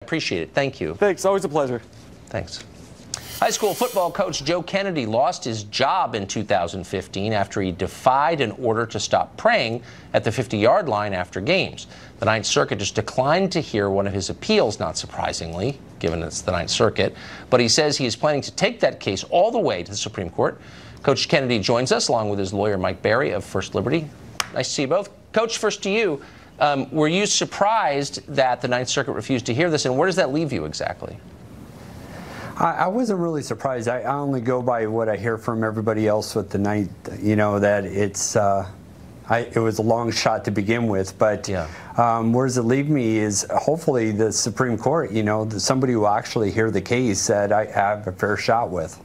Appreciate it. Thank you. Thanks. Always a pleasure. Thanks. High school football coach Joe Kennedy lost his job in 2015 after he defied an order to stop praying at the 50-yard line after games. The Ninth Circuit just declined to hear one of his appeals, not surprisingly, given it's the Ninth Circuit. But he says he is planning to take that case all the way to the Supreme Court. Coach Kennedy joins us along with his lawyer Mike Berry of First Liberty. Nice to see you both. Coach, first to you. Were you surprised that the Ninth Circuit refused to hear this, and where does that leave you exactly? I wasn't really surprised. I only go by what I hear from everybody else with the Ninth, you know, that it's, it was a long shot to begin with, but yeah. Where does it leave me is hopefully the Supreme Court, you know, somebody will actually hear the case that I have a fair shot with.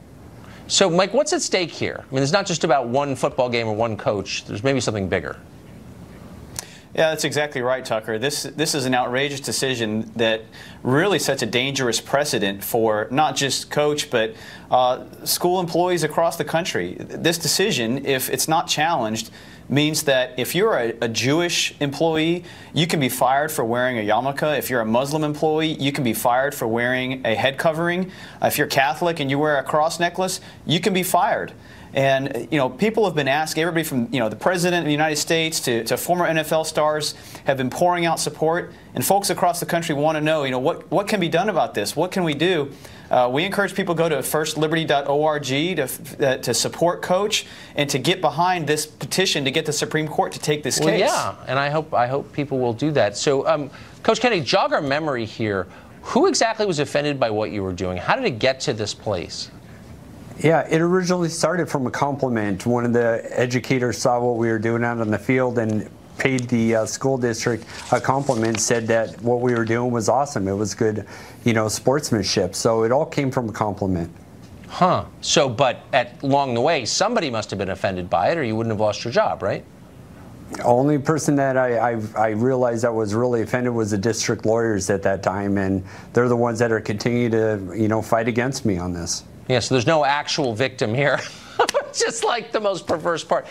So, Mike, what's at stake here? I mean, it's not just about one football game or one coach. There's maybe something bigger. Yeah, that's exactly right, Tucker. This is an outrageous decision that really sets a dangerous precedent for not just coach, but school employees across the country. This decision, if it's not challenged, means that if you're a Jewish employee, you can be fired for wearing a yarmulke. If you're a Muslim employee, you can be fired for wearing a head covering. If you're Catholic and you wear a cross necklace, you can be fired. And, you know, people have been asking, everybody from, you know, the President of the United States to former NFL stars have been pouring out support. And folks across the country want to know, you know, what can be done about this? What can we do? We encourage people to go to firstliberty.org to support Coach and to get behind this petition to get the Supreme Court to take this case. Yeah, and I hope people will do that. So, Coach Kennedy, jog our memory here. Who exactly was offended by what you were doing? How did it get to this place? Yeah, it originally started from a compliment. One of the educators saw what we were doing out on the field and paid the school district a compliment, said that what we were doing was awesome. It was good, you know, sportsmanship. So it all came from a compliment. Huh. So, but along the way, somebody must have been offended by it or you wouldn't have lost your job, right? The only person that I realized that was really offended was the district lawyers at that time, and they're the ones that are continuing to, you know, fight against me on this. Yeah, so there's no actual victim here. Just like the most perverse part.